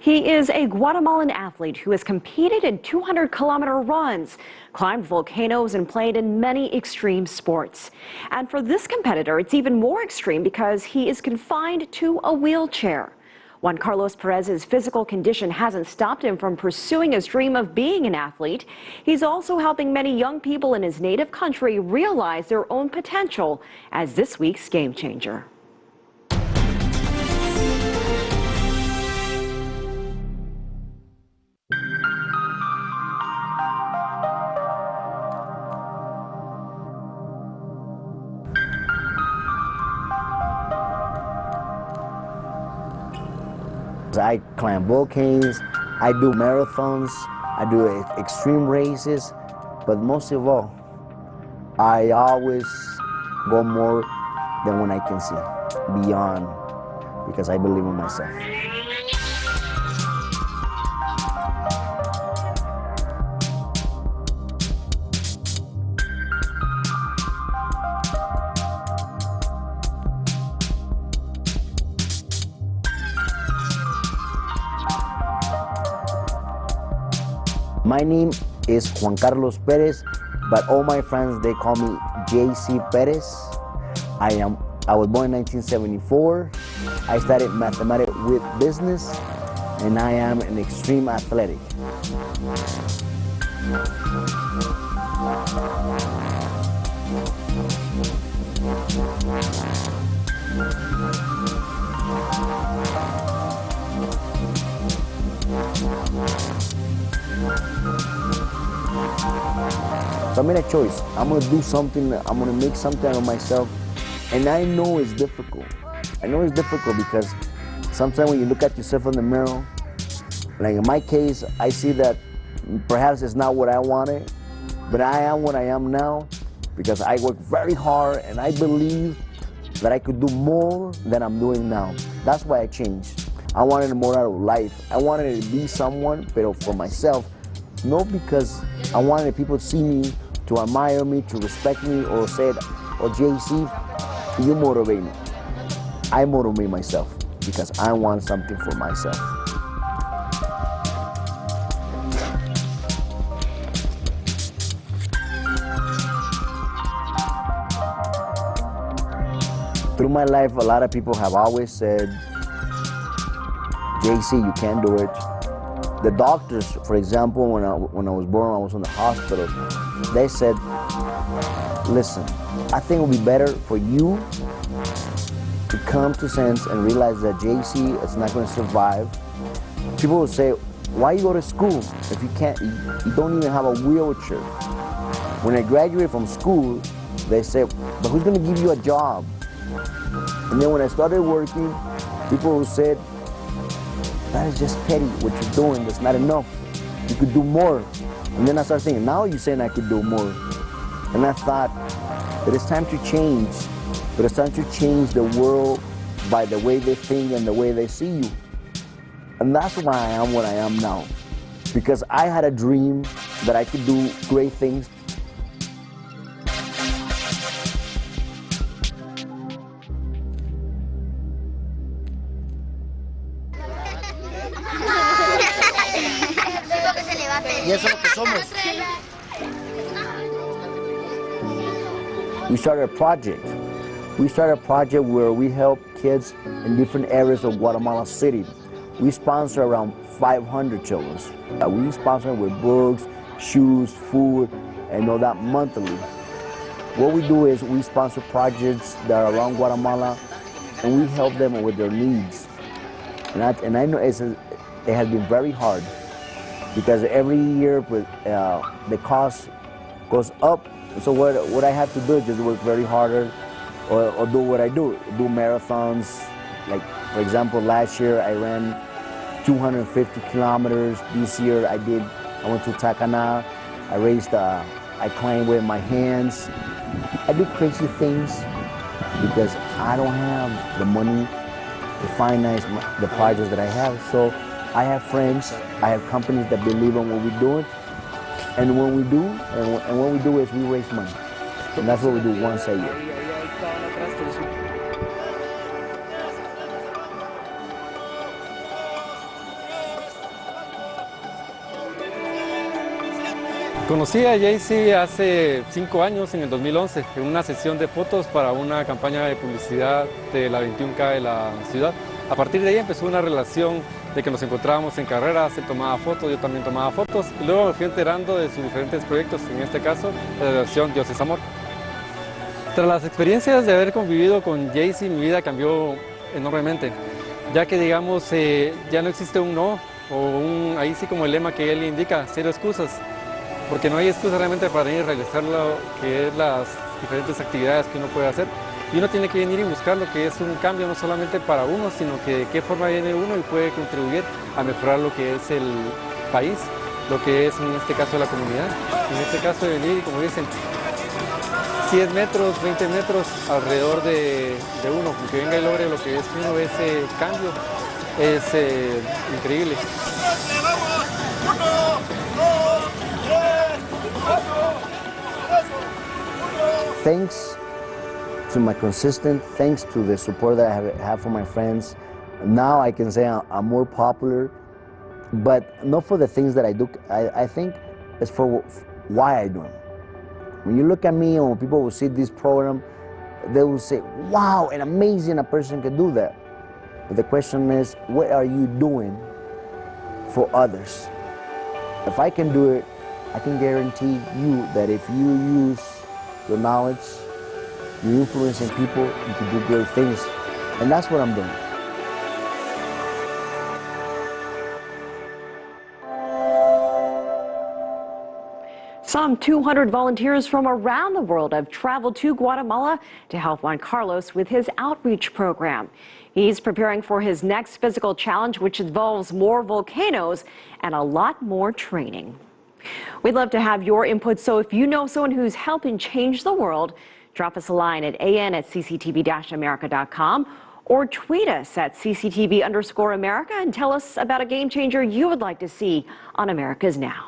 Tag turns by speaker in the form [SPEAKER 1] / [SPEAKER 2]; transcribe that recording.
[SPEAKER 1] He is a Guatemalan athlete who has competed in 200-kilometer runs, climbed volcanoes, and played in many extreme sports. And for this competitor, it's even more extreme because he is confined to a wheelchair. Juan Carlos Perez's physical condition hasn't stopped him from pursuing his dream of being an athlete. He's also helping many young people in his native country realize their own potential as this week's Game Changer.
[SPEAKER 2] I climb volcanoes, I do marathons, I do extreme races, but most of all, I always go more than what I can see, beyond, because I believe in myself. My name is Juan Carlos Perez, but all my friends, they call me JC Perez. I was born in 1974. I studied mathematics with business, and I am an extreme athletic. So I made a choice. I'm gonna do something, I'm gonna make something out of myself. And I know it's difficult. I know it's difficult because sometimes when you look at yourself in the mirror, like in my case, I see that perhaps it's not what I wanted, but I am what I am now because I work very hard and I believe that I could do more than I'm doing now. That's why I changed. I wanted more out of life. I wanted to be someone, but for myself, not because I wanted people to see me, to admire me, to respect me, or say, "Oh, JC, you motivate me." I motivate myself because I want something for myself. Through my life, a lot of people have always said, "JC, you can't do it." The doctors, for example, when I was born, I was in the hospital, they said, "Listen, I think it would be better for you to come to sense and realize that JC is not going to survive." People will say, "Why you go to school if you can't, you don't even have a wheelchair?" When I graduated from school, they said, "But who's going to give you a job?" And then when I started working, people said, "That is just petty, what you're doing, that's not enough. You could do more." And then I started thinking, now you're saying I could do more. And I thought, that it's time to change. But it's time to change the world by the way they think and the way they see you. And that's why I am what I am now. Because I had a dream that I could do great things. Y eso es lo que somos. We started a project. We started a project where we help kids in different areas of Guatemala City. We sponsor around 500 children. We sponsor them with books, shoes, food, and all that monthly. What we do is we sponsor projects that are around Guatemala, and we help them with their needs. And I know it has been very hard, because every year the cost goes up. So what I have to do is just work very harder, or do what I do marathons. Like, for example, last year I ran 250 kilometers. This year I went to Tacana. I climbed with my hands. I do crazy things because I don't have the money to finance the projects that I have. So I have friends, I have companies that believe in what we're doing, and what we do is we raise money, and that's what we do once a year.
[SPEAKER 3] Conocí a Jaycee hace 5 años, en el 2011, en una sesión de fotos para una campaña de publicidad de la 21K de la ciudad. A partir de ahí empezó una relación de que nos encontrábamos en carreras, él tomaba fotos, yo también tomaba fotos, y luego me fui enterando de sus diferentes proyectos, en este caso, la versión Dios es Amor. Tras las experiencias de haber convivido con Jaycee, mi vida cambió enormemente, ya que, digamos, ya no existe un no, o ahí sí como el lema que él indica, cero excusas. Porque no hay excusa realmente para ir a realizar lo que es las diferentes actividades que uno puede hacer. Y uno tiene que venir y buscar lo que es un cambio no solamente para uno, sino que de qué forma viene uno y puede contribuir a mejorar lo que es el país, lo que es en este caso la comunidad. En este caso de venir y, como dicen, 10 metros, 20 metros alrededor de uno, que venga y logre lo que es uno, ese cambio, es increíble.
[SPEAKER 2] Thanks to my consistent, thanks to the support that I have from my friends, now I can say I'm more popular, but not for the things that I do. I think it's for why I do them. When you look at me, and when people will see this program, they will say, wow, and amazing a person can do that. But the question is, what are you doing for others? If I can do it, I can guarantee you that if you use your knowledge, you're influencing people, you can do great things. And that's what I'm doing.
[SPEAKER 1] Some 200 volunteers from around the world have traveled to Guatemala to help Juan Carlos with his outreach program. He's preparing for his next physical challenge, which involves more volcanoes and a lot more training. We'd love to have your input, so if you know someone who's helping change the world, drop us a line at an@cctv-america.com or tweet us at cctv_America and tell us about a game changer you would like to see on America's Now.